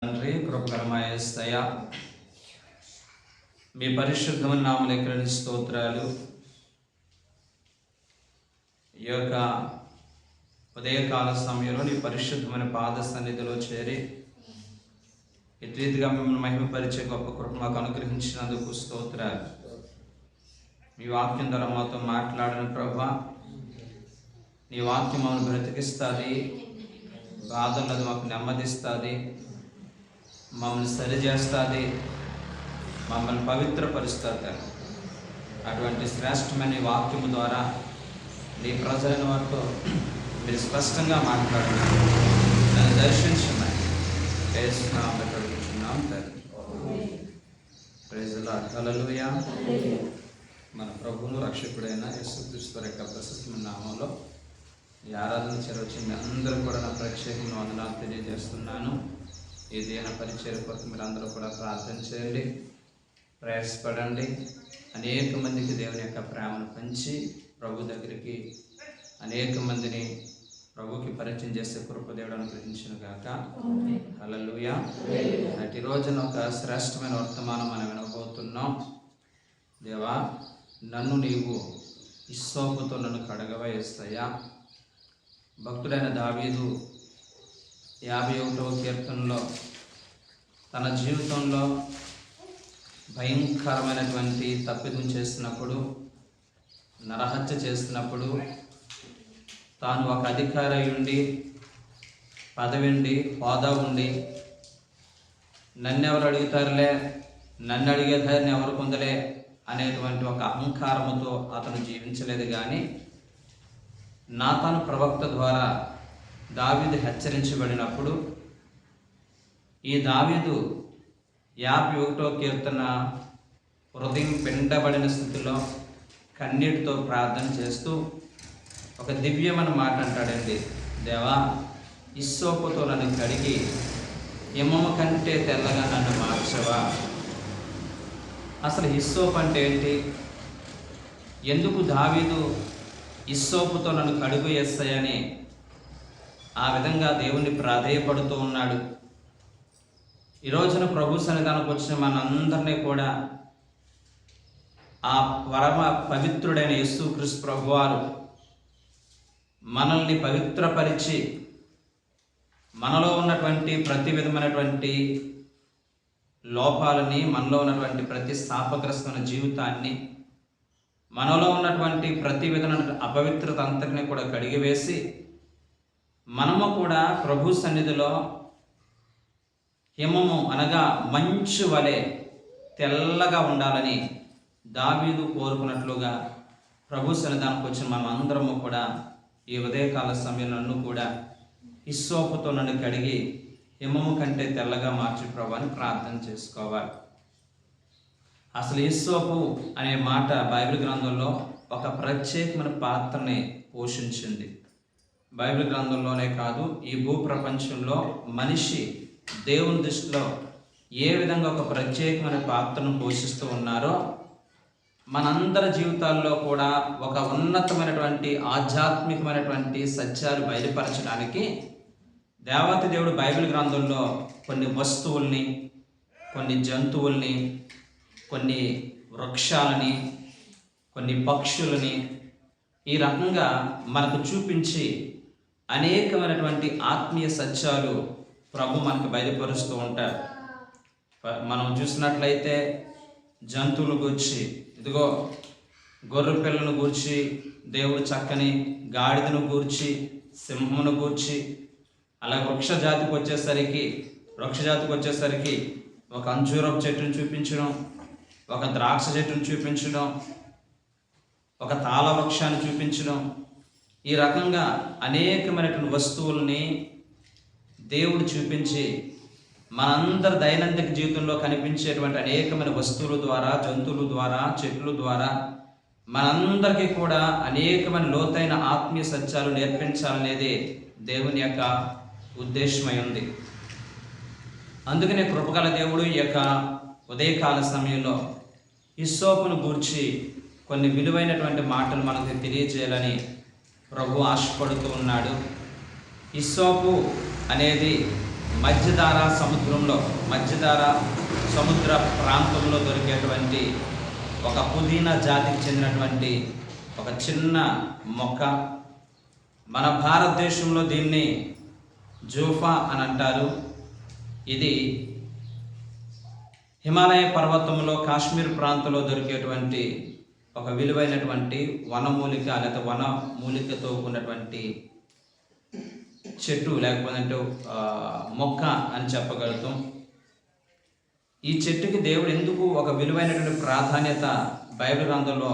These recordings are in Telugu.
తండ్రి, కృపకరమైన యేసయ్యా, మీ పరిశుద్ధమైన నామమునకు స్తోత్రాలు. ఈ యొక్క ఉదయకాల సమయంలో నీ పరిశుద్ధమైన పాద సన్నిధిలో చేరి ఇటు రీతిగా మిమ్మల్ని మహిమపరిచే గొప్ప కృప మాకు అనుగ్రహించినందుకు స్తోత్రాలు. మీ వాక్యం ద్వారా మాతో మాట్లాడిన ప్రభా, నీ వాక్యం మమ్మల్ని బ్రతికిస్తుంది, బాధలను మాకు నెమ్మదిస్తుంది, మమ్మల్ని సరిచేస్తుంది, మమ్మల్ని పవిత్రపరుస్తుంది. అటువంటి శ్రేష్టమైన వాక్యము ద్వారా నీ ప్రజలైన వారితో మీరు స్పష్టంగా మాట్లాడుతున్నారు. నన్ను దర్శించున్నాను హల్లెలూయా. మన ప్రభువును రక్షకుడైన యేసుక్రీస్తు యొక్క ప్రశస్తమైన నామంలో ఈ ఆరాధన చేరవచ్చిన అందరూ కూడా నా ప్రత్యేకమైన వందనాలు తెలియజేస్తున్నాను. ఈ దీన పరిచయ కొరకు మీరు అందరూ కూడా ప్రార్థన చేయండి, ప్రయాసపడండి. అనేక మందికి దేవుని యొక్క ప్రేమను పంచి ప్రభు దగ్గరికి అనేక మందిని ప్రభుకి పరిచయం చేసే కృప దేవుడు అనుగ్రహించును గాక. హల్లెలూయా. నేటి రోజున ఒక శ్రేష్టమైన వర్తమానం మనం వినబోతున్నాం. దేవా, నన్ను నీవు హిస్సోపుతో నన్ను కడగవ యేసయ్యా. భక్తుడైన దావీదు 51వ కీర్తనలో తన జీవితంలో భయంకరమైనటువంటి తప్పిదం చేసినప్పుడు, నరహత్య చేసినప్పుడు, తాను ఒక అధికారి ఉండి, పదవి ఉండి, హోదా ఉండి, నన్నెవరు అడుగుతారులే, నన్ను అడిగేదాన్ని ఎవరు పొందలే అనేటువంటి ఒక అహంకారముతో అతను జీవించలేదు. కానీ నాతాను ప్రవక్త ద్వారా దావీదు హెచ్చరించబడినప్పుడు ఈ దావీదు 51వ కీర్తన హృదయం పిండబడిన స్థితిలో కన్నీటితో ప్రార్థన చేస్తూ ఒక దివ్యమైన మాట అంటాడండి. దేవా, హిస్సోపుతో నన్ను కడిగి హిమము కంటే తెల్లగా నన్ను మార్చవా. అసలు హిస్సోపు అంటే ఏంటి? ఎందుకు దావీదు హిస్సోపుతో నన్ను కడుగు యేసయ్యని ఆ విధంగా దేవుణ్ణి ప్రాధేయపడుతూ ఉన్నాడు? ఈ రోజున ప్రభు సన్నిధానికి వచ్చిన మనందరినీ కూడా ఆ పరమ పవిత్రుడైన యేసుక్రీస్తు ప్రభువారు మనల్ని పవిత్రపరిచి మనలో ఉన్నటువంటి ప్రతి విధమైనటువంటి లోపాలని, మనలో ఉన్నటువంటి ప్రతి శాపగ్రస్తమైన జీవితాన్ని, మనలో ఉన్నటువంటి ప్రతి విధమైన అపవిత్రత అంతటిని కూడా కడిగివేసి మనము కూడా ప్రభు సన్నిధిలో హిమము అనగా మంచు వలె తెల్లగా ఉండాలని దావీదు కోరుకున్నట్లుగా ప్రభు సన్నిధానికి వచ్చిన మనం అందరము కూడా ఈ ఉదయకాల సమయంలో నన్ను కూడా హిస్సోపుతో నన్ను కడిగి హిమము కంటే తెల్లగా మార్చి ప్రభు అని ప్రార్థన చేసుకోవాలి. అసలు హిస్సోపు అనే మాట బైబిల్ గ్రంథంలో ఒక ప్రత్యేకమైన పాత్రని పోషించింది. బైబిల్ గ్రంథంలోనే కాదు, ఈ భూప్రపంచంలో మనిషి దేవుని దృష్టిలో ఏ విధంగా ఒక ప్రత్యేకమైన పాత్రను పోషిస్తూ ఉన్నారో మనందరి జీవితాల్లో కూడా ఒక ఉన్నతమైనటువంటి ఆధ్యాత్మికమైనటువంటి సత్యాలు బయలుపరచడానికి దేవత దేవుడు బైబిల్ గ్రంథంలో కొన్ని వస్తువుల్ని, కొన్ని జంతువుల్ని, కొన్ని వృక్షాలని, కొన్ని పక్షులని ఈ రకంగా మనకు చూపించి అనేకమైనటువంటి ఆత్మీయ సత్యాలు ప్రభు మనకు బయలుపరుస్తూ ఉంటారు. మనం చూసినట్లయితే జంతువులు గూర్చి, ఇదిగో గొర్రె పిల్లను గూర్చి దేవుడు చక్కని గాడిదను గూర్చి, సింహమును గూర్చి, అలాగే వృక్షజాతికి వచ్చేసరికి ఒక అంజూరపు చెట్టును చూపించడం, ఒక ద్రాక్ష చెట్టును చూపించడం, ఒక తాళ వృక్షాన్ని చూపించడం, ఈ రకంగా అనేకమైనటువంటి వస్తువుల్ని దేవుడు చూపించి మనందరి దైనందిక జీవితంలో కనిపించేటువంటి అనేకమైన వస్తువుల ద్వారా, జంతువుల ద్వారా, చెట్ల ద్వారా మనందరికీ కూడా అనేకమైన లోతైన ఆత్మీయ సత్యాలు నేర్పించాలనేది దేవుని యొక్క ఉద్దేశమై ఉంది. అందుకనే కృపగల దేవుడు ఈ యొక్క ఉదయకాల సమయంలో హిస్సోపును గూర్చి కొన్ని విలువైనటువంటి మాటలు మనకు తెలియజేయాలని ప్రభు ఆశపడుతూ ఉన్నాడు. హిస్సోపు అనేది మధ్యధార సముద్ర ప్రాంతంలో దొరికేటువంటి ఒక పుదీనా జాతికి చెందినటువంటి ఒక చిన్న మొక్క. మన భారతదేశంలో దీన్ని జూఫా అని అంటారు. ఇది హిమాలయ పర్వతంలో కాశ్మీర్ ప్రాంతంలో దొరికేటువంటి ఒక విలువైనటువంటి వనమూలిక లేదా వనమూలికతో ఉన్నటువంటి చెట్టు, లేకపోతే మొక్క అని చెప్పగలుగుతాం. ఈ చెట్టుకి దేవుడు ఎందుకు ఒక విలువైనటువంటి ప్రాధాన్యత బైబిల్ గ్రంథంలో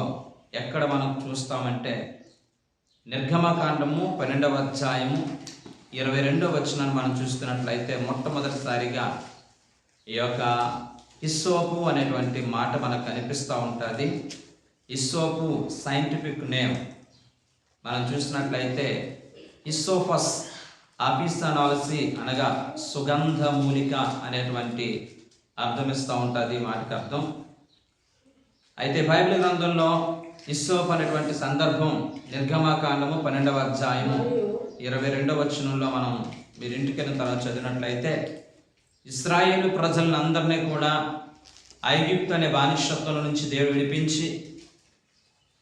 ఎక్కడ మనం చూస్తామంటే, నిర్గమకాండము 12వ అధ్యాయము 22వ వచనాన్ని మనం చూస్తున్నట్లయితే మొట్టమొదటిసారిగా ఈ యొక్క హిస్సోపు అనేటువంటి మాట మనకు కనిపిస్తూ ఉంటుంది. హిస్సోపు సైంటిఫిక్ నేమ్ మనం చూసినట్లయితే హిస్సోఫస్ ఆఫీసానాలసీ అనగా సుగంధ మూలిక అనేటువంటి అర్థమిస్తూ ఉంటుంది మాటకి అర్థం. అయితే బైబిల్ గ్రంథంలో హిస్సోపు అనేటువంటి సందర్భం నిర్గమకాండము 12వ అధ్యాయము 22వ వచనంలో మనం మీరు ఇంటికి వెళ్ళిన తర్వాత చదివినట్లయితే, ఇశ్రాయేలు ప్రజలందరినీ కూడా ఐగుప్తు అనే బానిసత్వం నుంచి దేవుడు విడిపించి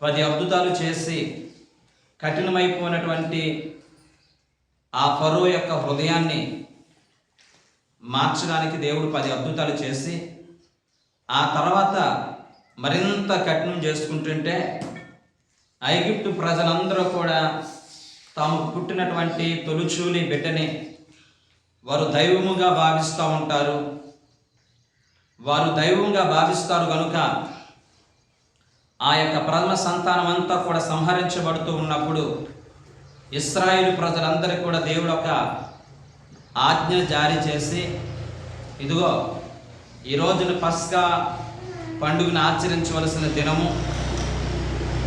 10 అద్భుతాలు చేసి కఠినమైపోయినటువంటి ఆ ఫరో యొక్క హృదయాన్ని మార్చడానికి దేవుడు 10 అద్భుతాలు చేసి ఆ తర్వాత మరింత కఠినం చేసుకుంటుంటే ఐగుప్తు ప్రజలందరూ కూడా తాము పుట్టినటువంటి తొలిచూలి బిడ్డని వారు దైవముగా భావిస్తూ ఉంటారు. వారు దైవంగా భావిస్తారు కనుక ఆ యొక్క ప్రథమ సంతానం అంతా కూడా సంహరించబడుతూ ఉన్నప్పుడు ఇశ్రాయేలు ప్రజలందరికీ కూడా దేవుడు ఒక ఆజ్ఞ జారీ చేసి, ఇదిగో ఈ రోజున పస్కా పండుగను ఆచరించవలసిన దినము,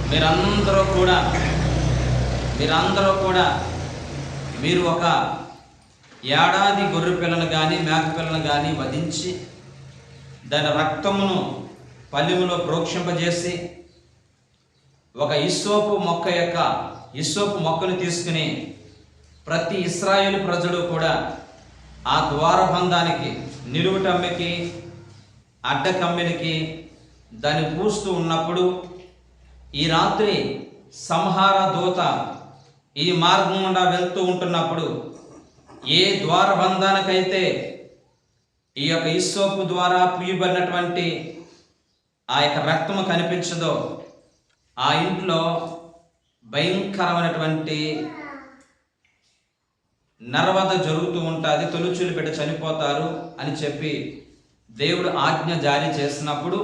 మీరందరూ కూడా మీరు ఒక ఏడాది గొర్రె పిల్లను కానీ మేక పిల్లను కానీ వధించి దాని రక్తమును పల్లెములో ప్రోక్షింపజేసి ఒక హిస్సోపు మొక్కను తీసుకుని ప్రతి ఇశ్రాయేలు ప్రజలు కూడా ఆ ద్వారబంధానికి, నిలువుటమ్మికి, అడ్డకమ్మినికి దాన్ని పూస్తూ ఉన్నప్పుడు ఈ రాత్రి సంహార దూత ఈ మార్గం గుండా వెళ్తూ ఉంటున్నప్పుడు ఏ ద్వారబంధానికైతే ఈ యొక్క హిస్సోపు ద్వారా పూయబడినటువంటి ఆ యొక్క రక్తము కనిపించదో ఆ ఇంట్లో భయంకరమైనటువంటి నరవధ జరుగుతూ ఉంటుంది, తొలిచూలు బిడ్డ చనిపోతారు అని చెప్పి దేవుడు ఆజ్ఞ జారీ చేసినప్పుడు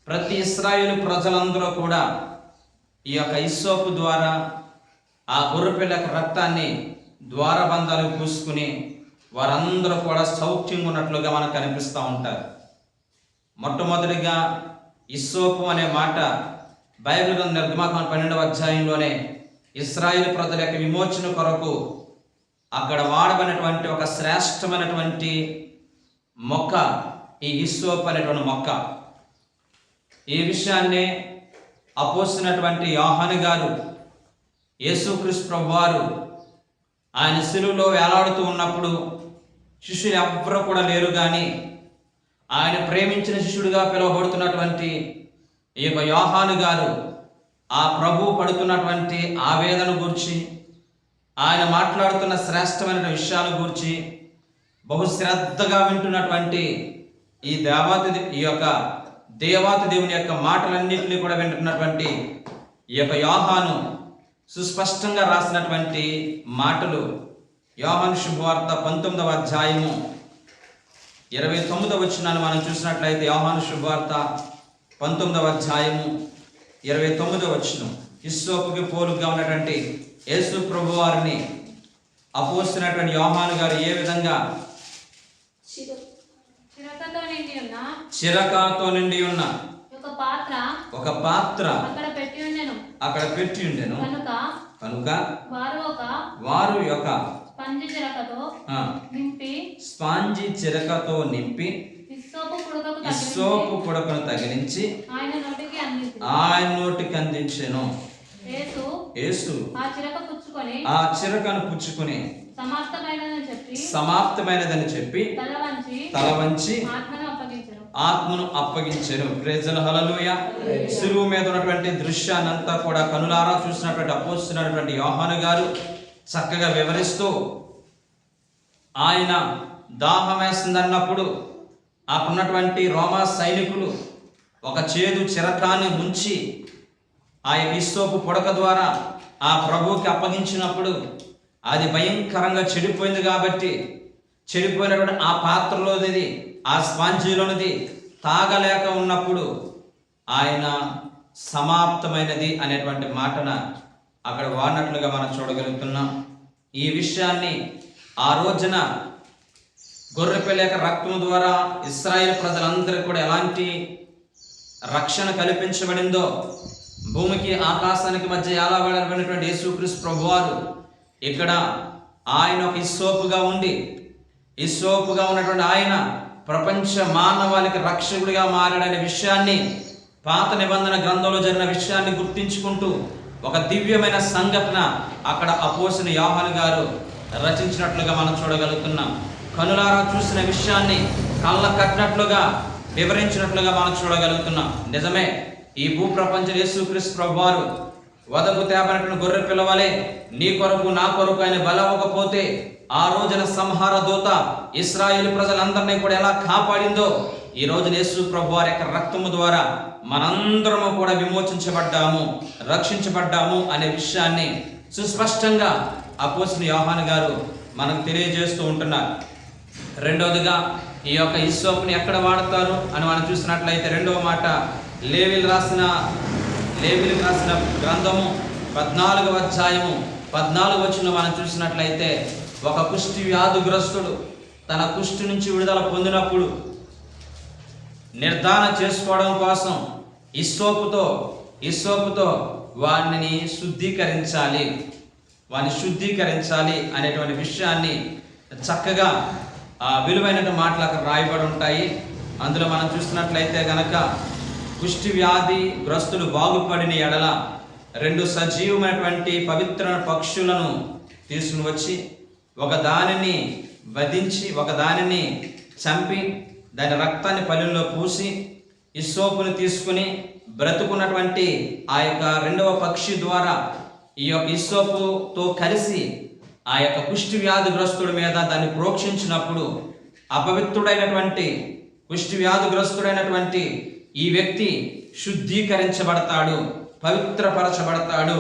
ప్రతి ఇశ్రాయేలు ప్రజలందరూ కూడా ఈ యొక్క హిస్సోపు ద్వారా ఆ గొర్రెపిల్ల రక్తాన్ని ద్వారబంధాలు పూసుకుని వారందరూ కూడా సౌఖ్యంగా ఉన్నట్లుగా మనకు కనిపిస్తూ ఉంటారు. మొట్టమొదటిగా హిస్సోపు అనే మాట బైబిల్ నిర్గమకాండం 12వ అధ్యాయంలోనే ఇశ్రాయేలు ప్రజల యొక్క విమోచన కొరకు అక్కడ వాడబడినటువంటి ఒక శ్రేష్టమైనటువంటి మొక్క ఈ హిస్సోపు అనేటువంటి మొక్క. ఈ విషయాన్ని అపోస్తున్నటువంటి యోహాను గారు యేసుక్రీస్తు ప్రభువారు ఆయన శిలువలో వేలాడుతూ ఉన్నప్పుడు శిష్యులు ఎవ్వరూ కూడా లేరు, కానీ ఆయన ప్రేమించిన శిష్యుడిగా పిలువబడుతున్నటువంటి ఈ యొక్క యోహాను గారు ఆ ప్రభువు పడుతున్నటువంటి ఆవేదన గురించి, ఆయన మాట్లాడుతున్న శ్రేష్టమైన విషయాల గురించి బహుశ్రద్ధగా వింటున్నటువంటి ఈ దేవాతి దేవుని యొక్క మాటలన్నింటినీ కూడా వింటున్నటువంటి ఈ యొక్క యోహాను సుస్పష్టంగా రాసినటువంటి మాటలు యోహాను శుభవార్త 19వ అధ్యాయము 29వ వచనాన్ని మనం చూసినట్లయితే, యోహాను శుభవార్త 19వ అధ్యాయము 29వ వచనం, హిస్సోపుకి పోలుగా ఉన్నటువంటి యేసు ప్రభు వారిని అపోస్తున్నటువంటి యోహాను గారు ఏ విధంగా చిరకతో నిండి ఉన్న ఒక పాత్ర అక్కడ పెట్టి ఉండెను కనుక వారు యొక్క స్పాంజి చిరకతో నింపి హిస్సోపు పుడకను తగిలించి ఆయన నోటికి అందించెను. యేసు ఆ చిరకను పుచ్చుకొని సమాప్తమైనదని చెప్పి తల వంచి ఆత్మను అప్పగించెను. ప్రైజ్ ది లార్డ్, హల్లెలూయా. సిలువ మీద ఉన్నటువంటి దృశ్యాన్ని అంతా కూడా కనులారా చూసినటువంటి అపోస్తలుడైనటువంటి యోహాను గారు చక్కగా వివరిస్తూ, ఆయన దాహం వేస్తుందన్నప్పుడు అక్కడున్నటువంటి రోమా సైనికులు ఒక చేదు చిరకాన్ని ఉంచి ఆ హిస్సోపు పొడక ద్వారా ఆ ప్రభువుకి అప్పగించినప్పుడు అది భయంకరంగా చెడిపోయింది. కాబట్టి చెడిపోయినటువంటి ఆ పాత్రలోనిది, ఆ స్పాంజీలోనిది తాగలేక ఉన్నప్పుడు ఆయన సమాప్తమైనది అనేటువంటి మాటన అక్కడ వాడినట్లుగా మనం చూడగలుగుతున్నాం. ఈ విషయాన్ని ఆ రోజున గొర్రెపిల్ల యొక్క రక్తం ద్వారా ఇశ్రాయేలు ప్రజలందరికీ కూడా ఎలాంటి రక్షణ కల్పించబడిందో, భూమికి ఆకాశానికి మధ్య ఎలా వెళ్ళబడినటువంటి యేసుక్రీస్తు ప్రభువారు ఇక్కడ ఆయన ఒక హిస్సోపుగా ఉన్నటువంటి ఆయన ప్రపంచ మానవాళికి రక్షకుడిగా మారాడనే విషయాన్ని, పాత నిబంధన గ్రంథంలో జరిగిన విషయాన్ని గుర్తించుకుంటూ ఒక దివ్యమైన సంఘటన అక్కడ అపోస్తలుడైన యోహాను గారు రచించినట్లుగా మనం చూడగలుగుతున్నాం. కనులారా చూసిన విషయాన్ని కళ్ళ కట్టినట్లుగా వివరించినట్లుగా మనం చూడగలుగుతున్నాం. నిజమే, ఈ భూప్రపంచం యేసుక్రీస్తు ప్రభువారు వదకు తేబడిన గొర్రె పిల్లవలే నీ కొరకు నా కొరకు ఆయన బలవకపోతే ఆ రోజున సంహార దూత ఇశ్రాయేలు ప్రజలందరినీ కూడా ఎలా కాపాడిందో, ఈ రోజున యేసు ప్రభువారి యొక్క రక్తము ద్వారా మనందరము కూడా విమోచించబడ్డాము, రక్షించబడ్డాము అనే విషయాన్ని సుస్పష్టంగా అపోస్తలుడైన యోహాను గారు మనకు తెలియజేస్తూ ఉంటున్నారు. రెండవదిగా ఈ యొక్క హిస్సోపుని ఎక్కడ వాడతారు అని మనం చూసినట్లయితే, రెండవ మాట లేవీయులకు రాసిన గ్రంథము 14వ అధ్యాయము 14వ వచనం మనం చూసినట్లయితే, ఒక కుష్టి వ్యాధిగ్రస్తుడు తన కుష్టి నుంచి విడుదల పొందినప్పుడు నిర్ధారణ చేసుకోవడం కోసం హిస్సోపుతో వాడిని శుద్ధీకరించాలి అనేటువంటి విషయాన్ని చక్కగా విలువైన మాటలు అక్కడ రాయబడి ఉంటాయి. అందులో మనం చూసినట్లయితే గనక, కుష్టి వ్యాధి గ్రస్తులు బాగుపడిన ఎడల 2 సజీవమైనటువంటి పవిత్ర పక్షులను తీసుకుని వచ్చి ఒక దానిని వధించి ఒక దానిని చంపి దాని రక్తాన్ని పల్లెల్లో పూసి హిస్సోపుని తీసుకుని బ్రతుకున్నటువంటి ఆ యొక్క 2వ పక్షి ద్వారా ఈ యొక్క హిస్సోపుతో కలిసి ఆ యొక్క కుష్టి వ్యాధిగ్రస్తుడి మీద దాన్ని ప్రోక్షించినప్పుడు కుష్టి వ్యాధిగ్రస్తుడైనటువంటి ఈ వ్యక్తి శుద్ధీకరించబడతాడు, పవిత్రపరచబడతాడు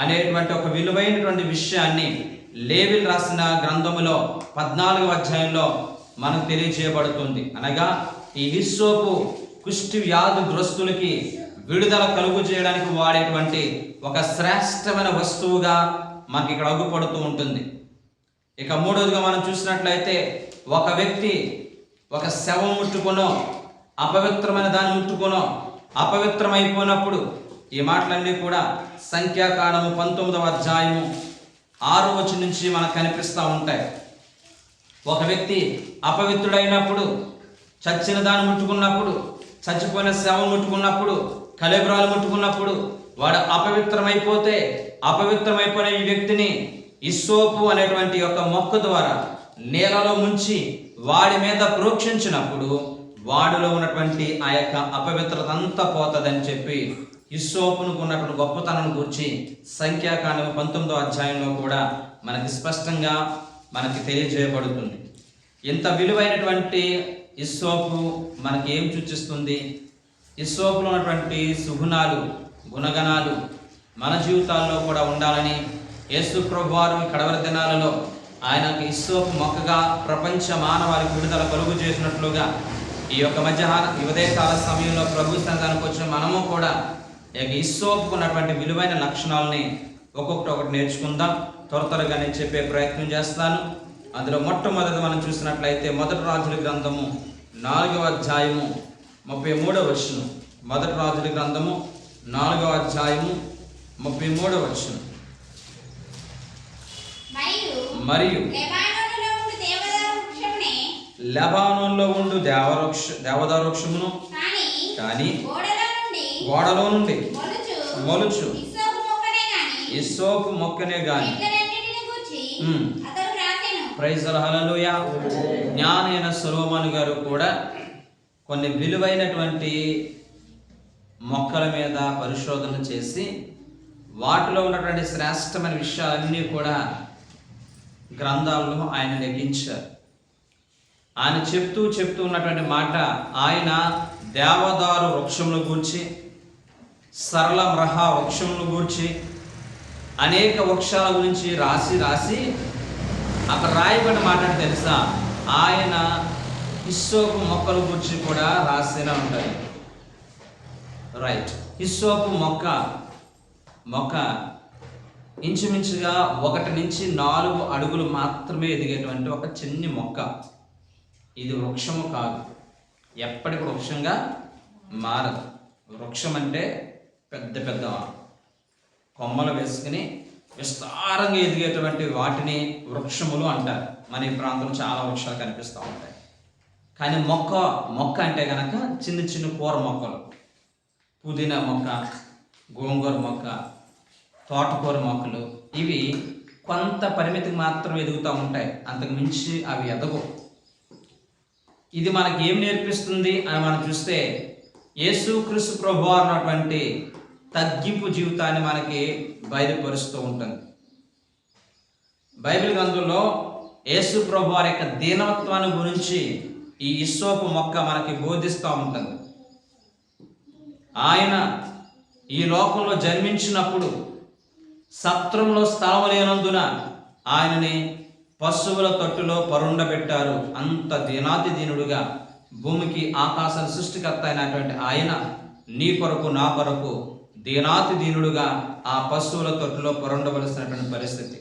అనేటువంటి ఒక విలువైనటువంటి విషయాన్ని లేవీయులు రాసిన గ్రంథములో 14వ అధ్యాయంలో మనకు తెలియజేయబడుతుంది. అనగా ఈ హిస్సోపు కుష్టి వ్యాధిగ్రస్తులకి విడుదల కలుగు చేయడానికి వాడేటువంటి ఒక శ్రేష్టమైన వస్తువుగా మనకి ఇక్కడ అగుపడుతూ ఉంటుంది. ఇక మూడవదిగా మనం చూసినట్లయితే, ఒక వ్యక్తి ఒక శవం ముట్టుకునో అపవిత్రమైన దాన్ని ముట్టుకునో అపవిత్రమైపోయినప్పుడు, ఈ మాటలన్నీ కూడా సంఖ్యాకాండము 19వ అధ్యాయము 6వ వచనం నుంచి మనకు కనిపిస్తూ ఉంటాయి. ఒక వ్యక్తి అపవిత్రుడైనప్పుడు, చచ్చిన దాన్ని ముట్టుకున్నప్పుడు, చచ్చిపోయిన శవం ముట్టుకున్నప్పుడు, కళేబరాలు ముట్టుకున్నప్పుడు వాడు అపవిత్రమైపోయిన ఈ వ్యక్తిని హిస్సోపు అనేటువంటి యొక్క మొక్క ద్వారా నేలలో ముంచి వాడి మీద ప్రోక్షించినప్పుడు వాడిలో ఉన్నటువంటి ఆ యొక్క అపవిత్రత అంతా పోతుందని చెప్పి హిస్సోపునకు ఉన్నటువంటి గొప్పతనం గురించి సంఖ్యాకాండం 19వ అధ్యాయంలో కూడా మనకి స్పష్టంగా మనకి తెలియజేయబడుతుంది. ఇంత విలువైనటువంటి హిస్సోపు మనకి ఏం సూచిస్తుంది? హిస్సోపులో ఉన్నటువంటి సుగుణాలు, గుణగణాలు మన జీవితాల్లో కూడా ఉండాలని యేసు ప్రభువారు కడవరి దినాలలో ఆయనకు హిస్సోపు మొక్కగా ప్రపంచ మానవాళికి విడుదల కలుగు చేసినట్లుగా ఈ యొక్క ఉదయకాల సమయంలో ప్రభు సన్నిధానికి వచ్చిన మనము కూడా హిస్సోపుకు ఉన్నటువంటి విలువైన లక్షణాలని ఒక్కొక్కటి నేర్చుకుందాం. త్వరగా నేను చెప్పే ప్రయత్నం చేస్తాను. అందులో మొట్టమొదటి మనం చూసినట్లయితే మొదటి రాజుల గ్రంథము 4వ అధ్యాయము 33వ వచనం. మొదటి రాజుల గ్రంథము 4వ అధ్యాయము 33వ వచనం. మరియు లెబానోన్లో ఉండు దేవదారు వృక్షమును కానీ గోడలో నుండి మొలుచు హిస్సోపు మొక్కనే గాని ప్రైజ్ హల్లెలూయా. జ్ఞానైన సొలొమోను గారు కూడా కొన్ని విలువైనటువంటి మొక్కల మీద పరిశోధన చేసి వాటిలో ఉన్నటువంటి శ్రేష్టమైన విషయాలన్నీ కూడా గ్రంథాలను ఆయన లిఖించారు. ఆయన చెప్తూ ఉన్నటువంటి మాట, ఆయన దేవదారు వృక్షమును గూర్చి, సరళ మృహ వృక్షమును గూర్చి, అనేక వృక్షాల గురించి రాసి అక్కడ రాయబడిన మాట తెలుసా, ఆయన హిస్సోపు మొక్కల గురించి కూడా రాసిన ఉంటాయి. రైట్, హిస్సోపు మొక్క ఇంచుమించుగా 1 నుంచి 4 అడుగులు మాత్రమే ఎదిగేటువంటి ఒక చిన్ని మొక్క. ఇది వృక్షము కాదు, ఎప్పటికి వృక్షంగా మారదు. వృక్షం అంటే పెద్ద కొమ్మలు వేసుకుని విస్తారంగా ఎదిగేటువంటి వాటిని వృక్షములు అంటారు. మన ఈ ప్రాంతంలో చాలా వృక్షాలు కనిపిస్తూ ఉంటాయి. కానీ మొక్క అంటే కనుక చిన్న కూర మొక్కలు, పుదీనా మొక్క, గోంగూర మొక్క, తోటకూర మొక్కలు, ఇవి కొంత పరిమితికి మాత్రం ఎదుగుతూ ఉంటాయి, అంతకు మించి అవి ఎదగవు. ఇది మనకి ఏం నేర్పిస్తుంది అని మనం చూస్తే, యేసుక్రీస్తు ప్రభువు అన్నటువంటి తగ్గింపు జీవితాన్ని మనకి బయలుపరుస్తూ ఉంటుంది. బైబిల్ గ్రంథంలో యేసు ప్రభు వారి యొక్క దీనత్వాన్ని గురించి ఈ హిస్సోపు మొక్క మనకి బోధిస్తూ ఉంటుంది. ఆయన ఈ లోకంలో జన్మించినప్పుడు సత్రంలో స్థలం లేనందున ఆయనని పశువుల తొట్టులో పరుండబెట్టారు. అంత దీనుడుగా భూమికి ఆకాశం సృష్టికర్త అయినటువంటి ఆయన నీ కొరకు నా కొరకు దీనుడుగా ఆ పశువుల తొట్టులో పరుండవలసినటువంటి పరిస్థితి.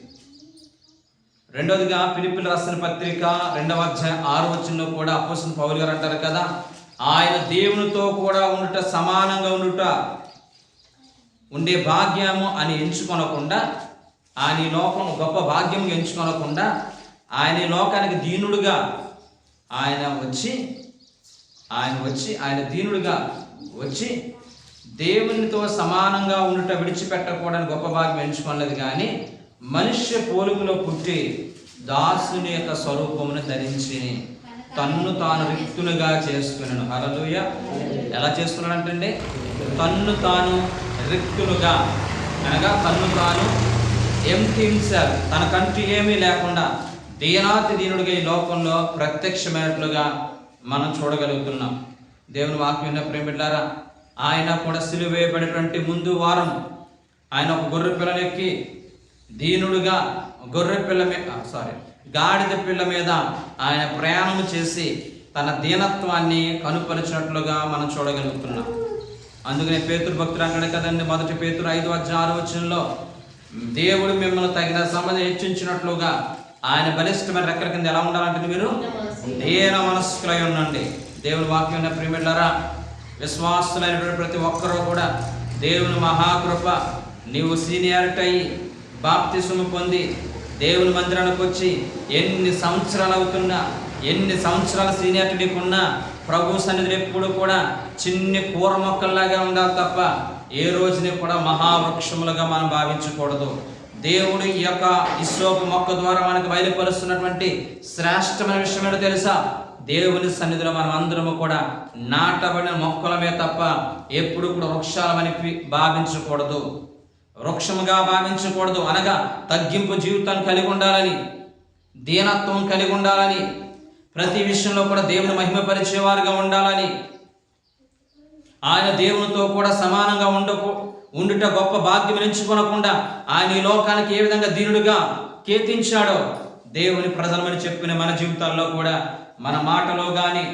రెండవదిగా ఫిలిప్పీయులకు రాసిన పత్రిక 2వ అధ్యాయం 6వ వచనంలో కూడా అపోస్తలుడు పౌలు గారు అంటారు కదా, ఆయన దేవునితో కూడా ఉండుట, సమానంగా ఉండే భాగ్యము అని ఎంచుకొనకుండా, ఆయన ఈ లోకం గొప్ప భాగ్యం ఎంచుకొనకుండా, ఆయన ఈ లోకానికి దీనుడుగా ఆయన దీనుడుగా వచ్చి దేవునితో సమానంగా ఉండుట విడిచిపెట్టకూడని గొప్ప భాగ్యం ఎంచుకోలేదు. కానీ మనుష్య పోలికలో పుట్టి దాసుని యొక్క స్వరూపమును ధరించి తన్ను తాను రిక్తునుగా చేసుకున్నాను. హల్లెలూయా. ఎలా చేసుకున్నాడంటే, తన్ను తాను రిక్తునుగా అనగా తన్ను తాను ఎంప్టీ హిమ్సెల్ఫ్, తనకంటూ ఏమీ లేకుండా దీనుడిగా ఈ లోకంలో ప్రత్యక్షమైనట్లుగా మనం చూడగలుగుతున్నాం. దేవుని వాక్యం విన్న ప్రేమిలారా, ఆయన కూడా సిలువ వేయబడినటువంటి ముందు వారం ఆయన ఒక గొర్రె పిల్లనెక్కి దీనుడుగా గాడిద పిల్ల మీద ఆయన ప్రయాణం చేసి తన దీనత్వాన్ని కనుపరిచినట్లుగా మనం చూడగలుగుతున్నాం. అందుకనే పేతురు భక్తుడు అంటాడు కదండి, 1 పేతురు 5వ అధ్యాయం 6వ వచనంలో, దేవుడు మిమ్మల్ని తగిన సంబంధం హెచ్చించినట్లుగా ఆయన బలిష్టమైన రెక్కల కింద ఎలా ఉండాలంటే మీరు దీన మనస్కులై ఉండండి. దేవుని వాక్యం ఉన్న ప్రియమిళ్ళారా, విశ్వాసులైనటువంటి ప్రతి ఒక్కరూ కూడా దేవుని మహాకృప, నీవు సీనియారిటీ అయ్యి బాప్తిస్మము పొంది దేవుని మందిరానికి వచ్చి ఎన్ని సంవత్సరాల సీనియారిటీ నీకున్నా ప్రభు సన్నిధిలో ఎప్పుడు కూడా చిన్ని కూర మొక్కల్లాగా ఉండాలి తప్ప ఏ రోజుని కూడా మహావృక్షములుగా మనం భావించకూడదు. దేవుడు ఈ యొక్క హిస్సోపు మొక్క ద్వారా మనకు బయలుపరుస్తున్నటువంటి శ్రేష్టమైన విషయం ఏంటో తెలుసా? దేవుని సన్నిధిలో మనం అందరము కూడా నాటబడిన మొక్కలమే తప్ప ఎప్పుడు కూడా వృక్షాలమని భావించకూడదు, వృక్షముగా భావించకూడదు. అనగా తగ్గింపు జీవితాన్ని కలిగి ఉండాలని, దీనత్వం కలిగి ఉండాలని, ప్రతి విషయంలో కూడా దేవుని మహిమపరిచేవారుగా ఉండాలని, ఆయన దేవునితో కూడా సమానంగా ఉండుట గొప్ప భాగ్యం ఎంచుకొనకుండా ఆయన ఈ లోకానికి ఏ విధంగా దీనుడిగా కీర్తించాడో దేవుని ప్రజలమని చెప్పిన మన జీవితాల్లో కూడా, మన మాటలో కానీ,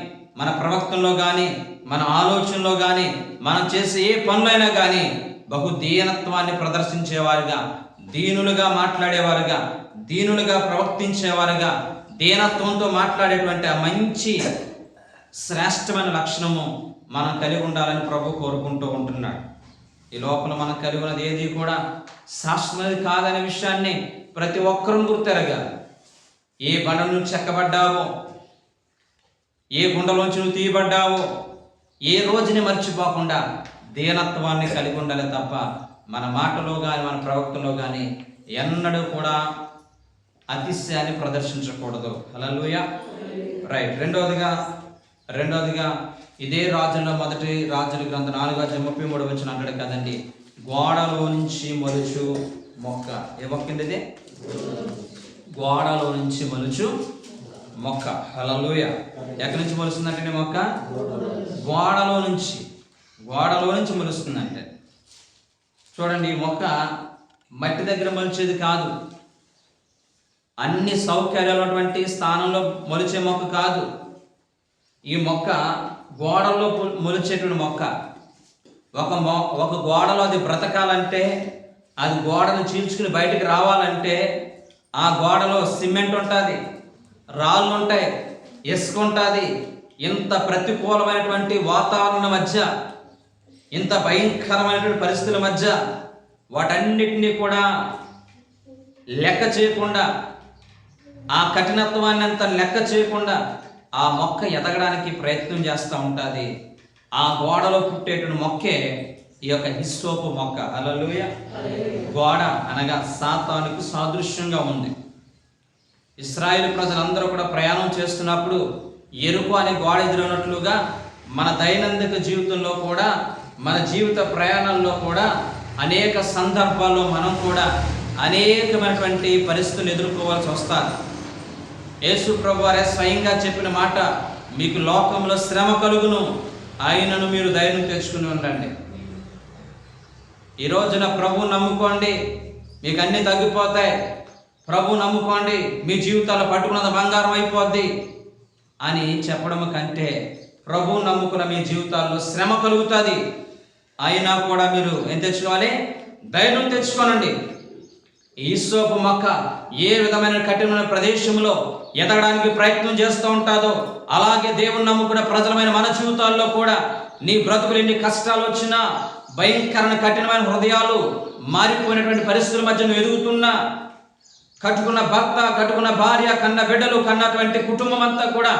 మన ప్రవక్తల్లో కానీ, మన ఆలోచనలో కానీ, మనం చేసే ఏ పనులైనా కానీ బహు దీనత్వాన్ని ప్రదర్శించేవారుగా, దీనులుగా మాట్లాడేవారుగా, దీనులుగా ప్రవర్తించేవారుగా, దీనత్వంతో మాట్లాడేటువంటి ఆ మంచి శ్రేష్టమైన లక్షణము మనం కలిగి ఉండాలని ప్రభు కోరుకుంటూ ఉంటున్నాడు. ఈ లోపల మనం కలిగి ఉన్నది ఏది కూడా శాశ్వతమైనది కాదనే విషయాన్ని ప్రతి ఒక్కరూ గుర్తెరగాలి. ఏ బండ నుంచి చెక్కబడ్డావో, ఏ గుండెలోంచి నువ్వు తీయబడ్డావో ఏ రోజుని మర్చిపోకుండా దీనత్వాన్ని కలిగి ఉండాలి తప్ప మన మాటలో కానీ, మన ప్రవక్తలో కానీ ఎన్నడూ కూడా అతిశయాన్ని ప్రదర్శించకూడదు. హల్లెలూయా. రైట్. రెండవదిగా ఇదే రాజుల్లో మొదటి రాజుల గ్రంథం 4:33 అంటాడు కదండి, గోడలో నుంచి మొలుచు మొక్క. ఏ మొక్క అండి ఇది? గోడలో నుంచి మొలుచు మొక్క. హల్లెలూయా. ఎక్కడి నుంచి మొలుస్తుందంటే మొక్క? గోడలో నుంచి మొలుస్తుందంటే. చూడండి, ఈ మొక్క మట్టి దగ్గర మొలిచేది కాదు, అన్ని సౌకర్యాలు ఉన్నటువంటి స్థానంలో మొలిచే మొక్క కాదు. ఈ మొక్క గోడల్లో మొలిచేటువంటి మొక్క. ఒక గోడలో అది బ్రతకాలంటే, అది గోడను చీల్చుకుని బయటకు రావాలంటే ఆ గోడలో సిమెంట్ ఉంటుంది, రాళ్ళు ఉంటాయి, ఇసుక ఉంటుంది. ఇంత ప్రతికూలమైనటువంటి వాతావరణం మధ్య, ఇంత భయంకరమైనటువంటి పరిస్థితుల మధ్య వాటన్నిటినీ కూడా లెక్క చేయకుండా, ఆ కఠినత్వాన్ని అంతా లెక్క చేయకుండా ఆ మొక్క ఎదగడానికి ప్రయత్నం చేస్తూ ఉంటుంది. ఆ గోడలో పుట్టేటువంటి మొక్కే ఈ యొక్క హిస్సోపు మొక్క. హల్లెలూయా. గోడ అనగా సాతానుకు సాదృశ్యంగా ఉంది. ఇశ్రాయేలు ప్రజలందరూ కూడా ప్రయాణం చేస్తున్నప్పుడు ఎరుకు అనే గోడ ఎదురైనట్లుగా మన దైనందిక జీవితంలో కూడా, మన జీవిత ప్రయాణాల్లో కూడా అనేక సందర్భాల్లో మనం కూడా అనేకమైనటువంటి పరిస్థితులు ఎదుర్కోవాల్సి వస్తారు. యేసు ప్రభువారే స్వయంగా చెప్పిన మాట, మీకు లోకంలో శ్రమ కలుగును, ఆయనను మీరు ధైర్యం తెచ్చుకుని ఉండండి. ఈ రోజున ప్రభు నమ్ముకోండి, మీకు అన్నీ తగ్గిపోతాయి. ప్రభు నమ్ముకోండి, మీ జీవితాల్లో పట్టుకున్నది బంగారం అయిపోద్ది అని చెప్పడం కంటే, ప్రభు నమ్ముకున్న మీ జీవితాల్లో శ్రమ కలుగుతుంది, అయినా కూడా మీరు ఏం తెచ్చుకోవాలి? ధైర్యం తెచ్చుకోనండి. ఈ హిస్సోపు మొక్క ఏ విధమైన కఠినమైన ప్రదేశంలో ఎదగడానికి ప్రయత్నం చేస్తూ ఉంటుందో, అలాగే దేవుని నమ్ముకున్న ప్రజలమైన మన జీవితాల్లో కూడా నీ బ్రతుకులు ఎన్ని కష్టాలు వచ్చినా, భయంకరమైన కఠినమైన హృదయాలు, మారిపోయినటువంటి పరిస్థితుల మధ్య నువ్వు ఎదుగుతున్నా, కట్టుకున్న భర్త, కట్టుకున్న భార్య, కన్న బిడ్డలు, కన్నటువంటి కుటుంబం అంతా కూడా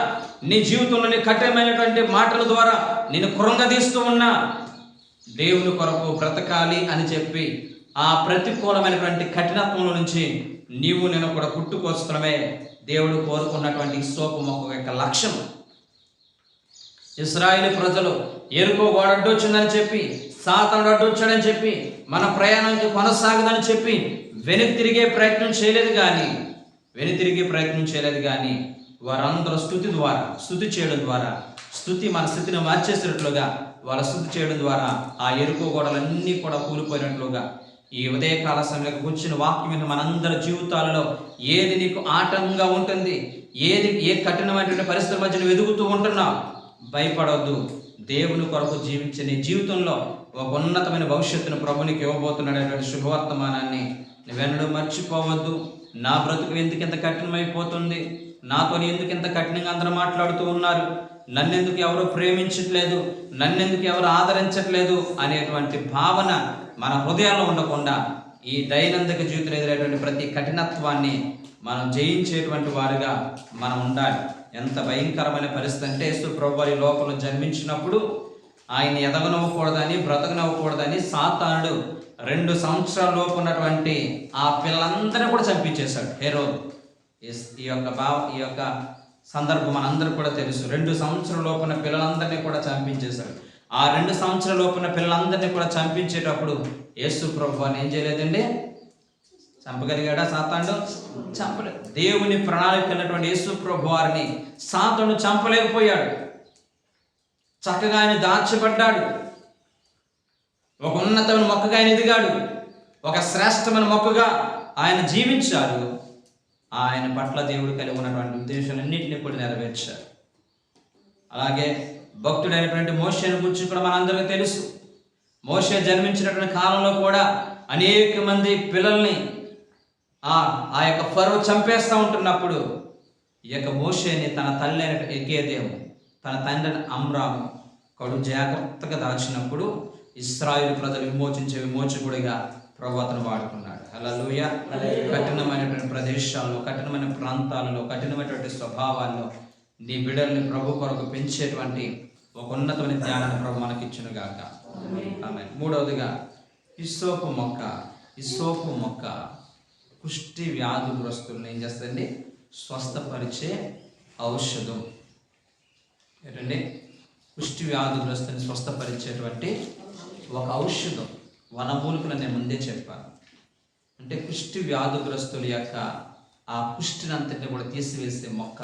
నీ జీవితంలోని కఠినమైనటువంటి మాటల ద్వారా నేను కృంగదీస్తూ ఉన్నా, దేవుని కొరకు బ్రతకాలి అని చెప్పి ఆ ప్రతికూలమైనటువంటి కఠినత్వంలో నుంచి నేను కూడా పుట్టుకొస్తున్నామే దేవుడు కోరుకున్నటువంటి హిస్సోపు మొక్క యొక్క లక్ష్యం. ఇశ్రాయేలు ప్రజలు ఎరుకో గోడ అడ్డొచ్చిందని చెప్పి, సాతానుడు అడ్డొచ్చాడని చెప్పి, మన ప్రయాణానికి కొనసాగదని చెప్పి వెనుక తిరిగే ప్రయత్నం చేయలేదు కానీ వారందరూ స్తుతి చేయడం ద్వారా స్తుతి మన స్థితిని మార్చేసినట్లుగా, వాళ్ళ స్తుతి చేయడం ద్వారా ఆ ఎరుకో గోడలన్నీ కూడా కూలిపోయినట్లుగా, ఈ ఉదయకాల సమయంలో కూర్చుని వాక్యం మనందరి జీవితాలలో ఏది నీకు ఆటంకంగా ఉంటుంది, ఏ కఠినమైనటువంటి పరిస్థితుల మధ్య నువ్వు ఎదుగుతూ ఉంటున్నావు, భయపడవద్దు. దేవుని కొరకు జీవించే నీ జీవితంలో ఒక ఉన్నతమైన భవిష్యత్తును ప్రభునికి ఇవ్వబోతున్నటువంటి శుభవర్తమానాన్ని నువ్వెన్నడూ మర్చిపోవద్దు. నా బ్రతుకు ఎందుకు ఇంత కఠినమైపోతుంది, నాతో ఎందుకు ఇంత కఠినంగా అందరూ మాట్లాడుతూ ఉన్నారు, నన్నెందుకు ఎవరు ప్రేమించట్లేదు, నన్నెందుకు ఎవరు ఆదరించట్లేదు అనేటువంటి భావన మన హృదయాల్లో ఉండకుండా, ఈ దైనందిక జీవితంలో ఎదురైనటువంటి ప్రతి కఠినత్వాన్ని మనం జయించేటువంటి వారుగా మనం ఉండాలి. ఎంత భయంకరమైన పరిస్థితి అంటే, యేసు ప్రభువారి లోకంలో జన్మించినప్పుడు ఆయన ఎదగనవ్వకూడదని, బ్రతకనవ్వకూడదని సాతానుడు 2 సంవత్సరాల లోపు ఉన్నటువంటి ఆ పిల్లలందరినీ కూడా చంపించేశాడు హేరోదు. ఈ యొక్క సందర్భం మనందరూ కూడా తెలుసు. 2 సంవత్సరాల లోపున్న పిల్లలందరినీ కూడా చంపించేశాడు. ఆ 2 సంవత్సరాల లోపున్న పిల్లలందరినీ కూడా చంపించేటప్పుడు యేసు ప్రభువాన్ని ఏం చేయలేదండి? చంపగలిగాడా సాతానుడు? చంపలేదు. దేవుని ప్రణాళిక ఉన్నటువంటి యేసు ప్రభువారిని సాతానుడు చంపలేకపోయాడు. చక్కగా ఆయన దాచబడ్డాడు. ఒక ఉన్నతమైన మొక్కగా ఆయన ఎదిగాడు. ఒక శ్రేష్టమైన మొక్కగా ఆయన జీవించాడు. ఆయన పట్ల దేవుడు కలిగి ఉన్నటువంటి ఉద్దేశాలన్నింటినీ కూడా నెరవేర్చారు. అలాగే భక్తుడైనటువంటి మోషేను గురించి కూడా మనందరికీ తెలుసు. మోషే జన్మించినటువంటి కాలంలో కూడా అనేక మంది పిల్లల్ని ఆ యొక్క ఫరో చంపేస్తూ ఉంటున్నప్పుడు, ఈ యొక్క మోషేని తన తల్లి అయిన ఎకేదేము, తన తండ్రి అమ్రాము కడు జాగ్రత్తగా దాచినప్పుడు ఇశ్రాయేలు ప్రజలు విమోచించే విమోచకుడిగా ప్రభు అతను వాడుకున్నాడు. హల్లెలూయా. కఠినమైనటువంటి ప్రదేశాల్లో, కఠినమైన ప్రాంతాలలో, కఠినమైనటువంటి స్వభావాల్లో నీ బిడ్డల్ని ప్రభు కొరకు పెంచేటువంటి ఒక ఉన్నతమైన జ్ఞానాన్ని ప్రభు మనకిచ్చును గాక. ఆమేన్. 3వదిగా హిస్సోపు మొక్క. కుష్టి వ్యాధిగ్రస్తులను ఏం చేస్తుందండి? స్వస్థపరిచే ఔషధం. ఏంటండి? కుష్టి వ్యాధిగ్రస్తుని స్వస్థపరిచేటువంటి ఒక ఔషధం. వనమూలికలు నేను ముందే చెప్పాను. అంటే కుష్టి వ్యాధిగ్రస్తుల యొక్క ఆ కుష్టిని అంతటిని కూడా తీసివేసే మొక్క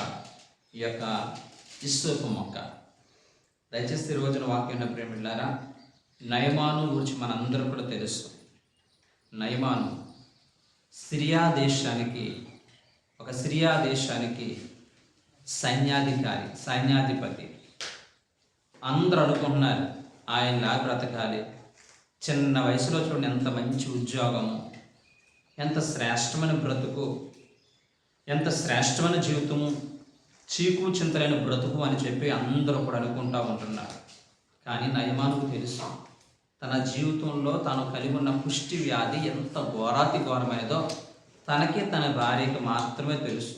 ఈ యొక్క హిస్సోపు మొక్క. దయచేసి ఈ రోజున వాక్యం ప్రేమిళ్ళారా, నయమాను గురించి మనందరూ కూడా తెలుసు. నయమాను సిరియా దేశానికి సైన్యాధిపతి. అందరూ అనుకుంటున్నారు ఆయనలా బ్రతకాలి. చిన్న వయసులో చూడండి ఎంత మంచి ఉద్యోగము, ఎంత శ్రేష్టమైన బ్రతుకు, ఎంత శ్రేష్టమైన జీవితము, చీకు చింతలైన బ్రతుకు అని చెప్పి అందరూ కూడా అనుకుంటూ ఉంటున్నారు. కానీ నయమానుకు తెలుసు తన జీవితంలో తాను కలిగి ఉన్న కుష్టి వ్యాధి ఎంత ఘోరాతి ఘోరమైనదో తనకి తన భార్యకి మాత్రమే తెలుసు.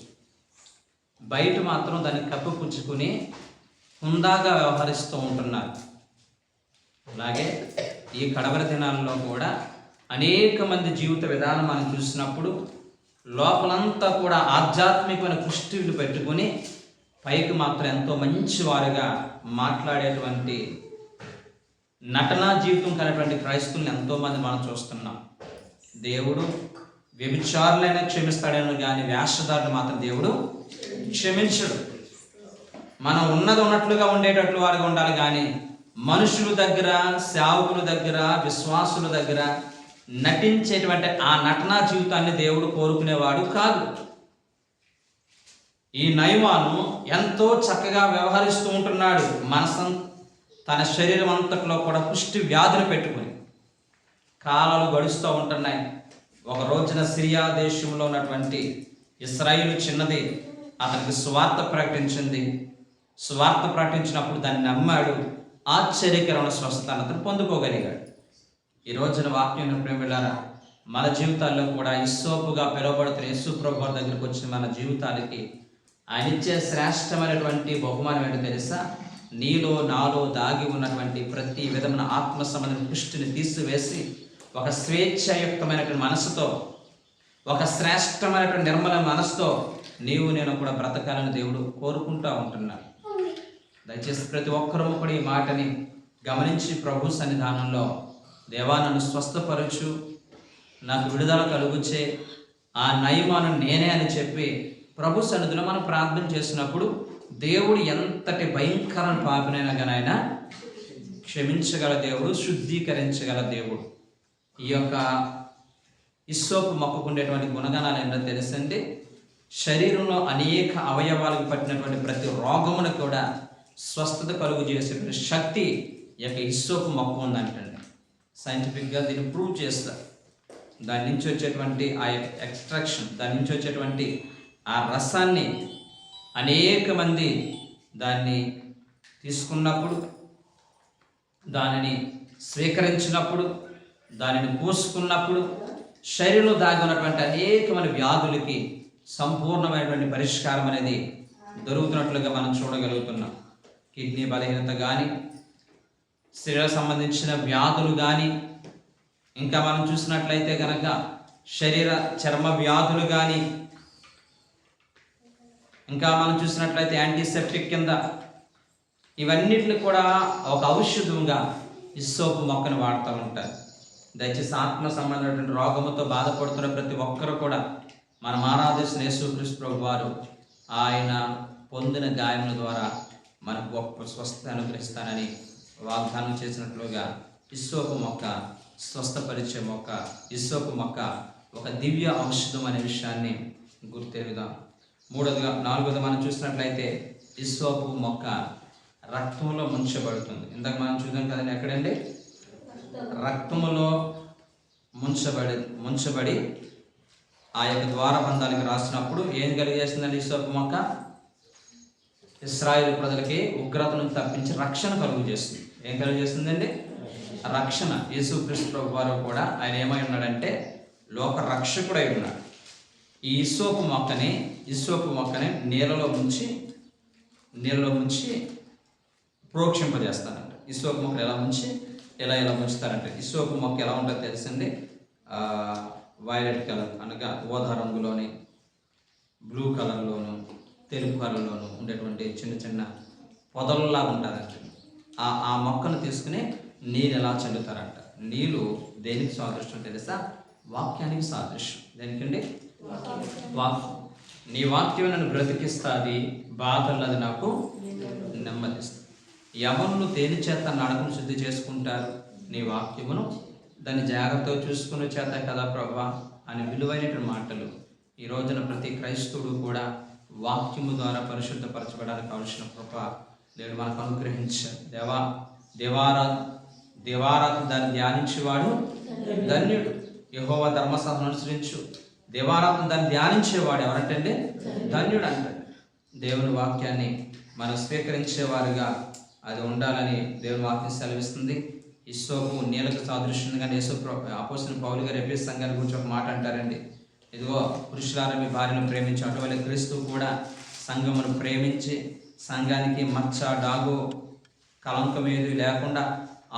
బయట మాత్రం దాన్ని కప్పిపుచ్చుకుని హుందాగా వ్యవహరిస్తూ ఉంటున్నారు. అలాగే ఈ కడవరి దినాల్లో కూడా అనేక మంది జీవిత విధానం మనం చూసినప్పుడు లోపలంతా కూడా ఆధ్యాత్మికమైన కుష్టిలు పెట్టుకుని పైకి మాత్రం ఎంతో మంచి వారుగా మాట్లాడేటువంటి నటనా జీవితం కలిగినటువంటి క్రైస్తవులను ఎంతోమంది మనం చూస్తున్నాం. దేవుడు వ్యభిచారులైనా క్షమిస్తాడేమో కానీ వేషధారులు మాత్రం దేవుడు క్షమించడు. మనం ఉన్నట్లుగా ఉండేటట్లు వారుగా ఉండాలి కానీ మనుషుల దగ్గర, సేవకుల దగ్గర, విశ్వాసుల దగ్గర నటించేటువంటి ఆ నటనా జీవితాన్ని దేవుడు కోరుకునేవాడు కాదు. ఈ నయమాను ఎంతో చక్కగా వ్యవహరిస్తూ ఉంటున్నాడు. తన శరీరం అంతట్లో కూడా పుష్టి వ్యాధులు పెట్టుకుని కాలాలు గడుస్తూ ఉంటున్నాయి. ఒక రోజున సిరియా దేశంలో ఉన్నటువంటి ఇశ్రాయేలు చిన్నది అతనికి సువార్త ప్రకటించింది. సువార్త ప్రకటించినప్పుడు దాన్ని నమ్మాడు. ఆశ్చర్యకరమైన స్వస్థతను అతను పొందుకోగలిగాడు. ఈ రోజున వాక్యం ప్రేమిలారా, మన జీవితాల్లో కూడా హిస్సోపుగా పిలువబడుతున్న యేసు ప్రభువు దగ్గరికి వచ్చిన మన జీవితాలకి ఆయన ఇచ్చే శ్రేష్టమైనటువంటి బహుమానం ఏంటో తెలుసా? నీలో నాలో దాగి ఉన్నటువంటి ప్రతి విధమైన ఆత్మ సంబంధమైన పుష్టిని తీసివేసి ఒక స్వేచ్ఛాయుక్తమైనటువంటి మనసుతో, ఒక శ్రేష్టమైనటువంటి నిర్మల మనసుతో నీవు నేను కూడా బ్రతకాలని దేవుడు కోరుకుంటూ ఉంటున్నాడు. దయచేసి ప్రతి ఒక్కరూ కూడా ఈ మాటని గమనించి ప్రభు సన్నిధానంలో, దేవా నన్ను స్వస్థపరచు, నాకు విడుదల కలుగుచే, ఆ నయమాను నేనే అని చెప్పి ప్రభు సన్నిధిలో మనం ప్రార్థన చేసినప్పుడు దేవుడు ఎంతటి భయంకర పాపినైనా కానీ ఆయన క్షమించగల దేవుడు, శుద్ధీకరించగల దేవుడు. ఈ యొక్క హిస్సోపు మొక్కకు ఉండేటువంటి గుణగణాలు ఏంటో తెలుసండి. శరీరంలో అనేక అవయవాలకు పట్టినటువంటి ప్రతి రోగమును కూడా స్వస్థత కలుగు చేసే శక్తి ఈ యొక్క హిస్సోపు మొక్క ఉందంటండి. సైంటిఫిక్గా దీన్ని ప్రూవ్ చేస్తారు. దాని నుంచి వచ్చేటువంటి ఆ ఎక్స్ట్రాక్షన్, దాని నుంచి వచ్చేటువంటి ఆ రసాన్ని అనేక మంది దాన్ని తీసుకున్నప్పుడు, దానిని స్వీకరించినప్పుడు, దానిని పూసుకున్నప్పుడు శరీరంలో దాగి ఉన్నటువంటి అనేకమైన వ్యాధులకి సంపూర్ణమైనటువంటి పరిష్కారం అనేది దొరుకుతున్నట్లుగా మనం చూడగలుగుతున్నాం. కిడ్నీ బలహీనత కానీ, శరీరం సంబంధించిన వ్యాధులు కానీ, ఇంకా మనం చూసినట్లయితే కనుక చర్మ వ్యాధులు కానీ, ఇంకా మనం చూసినట్లయితే యాంటీసెప్టిక్ కింద ఇవన్నిటిని కూడా ఒక ఔషధంగా హిస్సోపు మొక్కను వాడుతూ ఉంటారు. దయచేసి ఆత్మ సంబంధమైనటువంటి రోగముతో బాధపడుతున్న ప్రతి ఒక్కరు కూడా మనం ఆరాధిస్తున్న యేసుక్రీస్తు ప్రభు వారు ఆయన పొందిన గాయముల ద్వారా మనకు గొప్ప స్వస్థత అనుగ్రహిస్తానని వాగ్దానం చేసినట్లుగా హిస్సోపు మొక్క స్వస్థపరిచే మొక్క, హిస్సోపు మొక్క ఒక దివ్య ఔషధం అనే విషయాన్ని గుర్తెరుగుదాం. నాలుగోది మనం చూసినట్లయితే హిస్సోపు మొక్క రక్తంలో ముంచబడుతుంది. ఇందాక మనం చూద్దాం కదండి, ఎక్కడండి? రక్తములో ముంచబడి ఆ యొక్క ద్వారబంధాలకు రాసినప్పుడు ఏం కలిగజేస్తుందండి హిస్సోపు మొక్క? ఇశ్రాయేలు ప్రజలకి ఉగ్రతను తప్పించి రక్షణ కలుగు చేస్తుంది. ఏం కలుగు చేస్తుందండి? రక్షణ. యేసుక్రీస్తు ప్రభు వారు కూడా ఆయన ఏమై ఉన్నాడంటే లోక రక్షకుడై ఉన్నాడు. ఈ హిస్సోపు మొక్కని నీళ్ళలో ముంచి ప్రోక్షింపజేస్తారంట. హిస్సోపు మొక్కలు ఎలా ముంచుతారంటే, హిస్సోపు మొక్క ఎలా ఉంటుందో తెలిసింది. వైలెట్ కలర్ అనగా ఊదా రంగులోని, బ్లూ కలర్లోను, తెలుపు కలర్లోను ఉండేటువంటి చిన్న చిన్న పొదల్లాగా ఉంటారంట. ఆ మొక్కను తీసుకుని నీళ్ళు ఎలా చల్లుతారంట. నీళ్ళు దేనికి సాదృశ్యం తెలుసా? వాక్యానికి సాదృశ్యం. దేనికండి? వాక్యం. నీ వాక్యం నన్ను బ్రతికిస్తుంది, బాధలది నాకు నెమ్మదిస్తుంది. యవనులు దేని చేత నడకను శుద్ధి చేసుకుంటారు? నీ వాక్యమును దాన్ని జాగ్రత్తగా చూసుకునే చేత కదా ప్రభా అని విలువైనటువంటి మాటలు ఈ రోజున ప్రతి క్రైస్తవుడు కూడా వాక్యము ద్వారా పరిశుద్ధపరచబడానికి కావలసిన కృప దేవుడు మనకు అనుగ్రహించాడు. దేవారాధన దాన్ని ధ్యానించేవాడు ధన్యుడు. యెహోవా ధర్మశాస్త్రం అనుసరించు దేవారాధన దాన్ని ధ్యానించేవాడు ఎవరంటే ధన్యుడు అంటాడు. దేవుని వాక్యాన్ని మనం స్వీకరించేవారుగా అది ఉండాలని దేవుని వాక్యం సెలవిస్తుంది. హిస్సోపు నీళ్ళకు సాదృశ్యంగా అపోస్తలుడైన పౌలు గారు ఎఫెసు సంఘాన్ని గురించి ఒక మాట అంటారండి. ఇదిగో పురుషులారా మీ భార్యను ప్రేమించి అటువంటి క్రీస్తు కూడా సంఘమును ప్రేమించి సంఘానికి మచ్చ డాగు కలంకం ఏది లేకుండా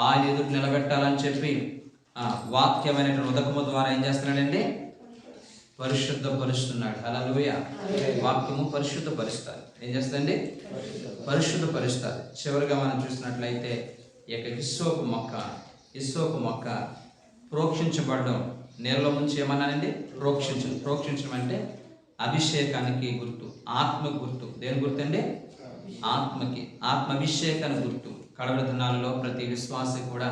ఆయన ఎదురు నిలబెట్టాలని చెప్పి వాక్యమైనటువంటి ఉదకము ద్వారా ఏం చేస్తున్నాడండి? పరిశుద్ధపరుస్తున్నాడు. హల్లెలూయా. వాక్యము పరిశుద్ధపరుస్తారు. ఏం చేస్తుందండి? పరిశుద్ధపరుస్తారు. చివరిగా మనం చూసినట్లయితే ఈ యొక్క హిస్సోపు మొక్క ప్రోక్షించబడడం, నీళ్ళలో ముంచి ఏమన్నానండి? ప్రోక్షించడం అంటే అభిషేకానికి గుర్తు, ఆత్మకు గుర్తు. దేని గుర్తు అండి? ఆత్మాభిషేకానికి గుర్తు. కడవరి దినాలలో ప్రతి విశ్వాసి కూడా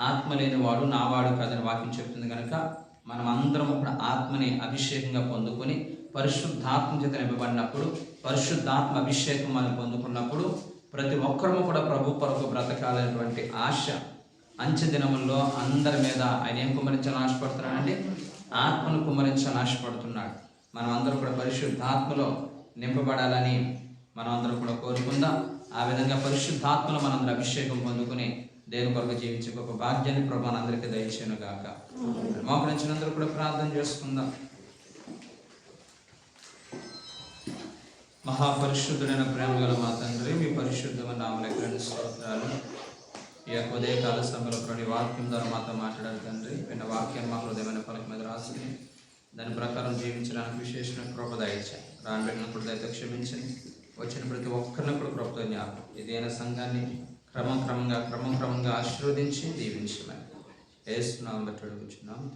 ఆత్మ లేని వాడు నావాడు కాదని వాక్యం చెప్తుంది కనుక మనం అందరం కూడా ఆత్మని అభిషేకంగా పొందుకొని పరిశుద్ధాత్మ చేత నింపబడినప్పుడు, పరిశుద్ధాత్మ అభిషేకం మనం పొందుకున్నప్పుడు ప్రతి ఒక్కరము కూడా ప్రభు కొరకు బ్రతకాలనేటువంటి ఆశ అంచె దినముల్లో అందరి మీద ఆయన ఏం కుమ్మరించాలని ఆశపడుతున్నాడండి? ఆత్మను కుమ్మరించాలని ఆశపడుతున్నాడు. మనం అందరూ కూడా పరిశుద్ధాత్మలో నింపబడాలని మనం అందరూ కూడా కోరుకుందాం. ఆ విధంగా పరిశుద్ధాత్మలో మనందరూ అభిషేకం పొందుకుని దేవుని కొరకు జీవించే గొప్ప భాగ్యాన్ని ప్రభు అందరికీ దయచేయను గాక. మోకరించినందరూ కూడా ప్రార్థన చేసుకుందాం. మహాపరిశుద్ధుడైన ప్రేమ గల మా తండ్రి, మీ పరిశుద్ధమైన నామమునకు స్తోత్రాలు. ఈ యొక్క ఉదయకాల సమయంలో ప్రతి వాక్యం ద్వారా మాతో మాట్లాడారు తండ్రి. విన్న వాక్యం మా హృదయమైన పలక మీద రాసుకుని దాని ప్రకారం జీవించడానికి విశేషమైన కృప దయచేయండి. రాబడినప్పుడు దయతో క్షమించండి. వచ్చిన ప్రతి ఒక్కరిని కూడా కృపతో జ్ఞాపకం ఇదైన సంఘాన్ని క్రమంగా ఆశీర్వదించి దీవించమని యేసు నామమున బట్టి అడుగుచున్నాము.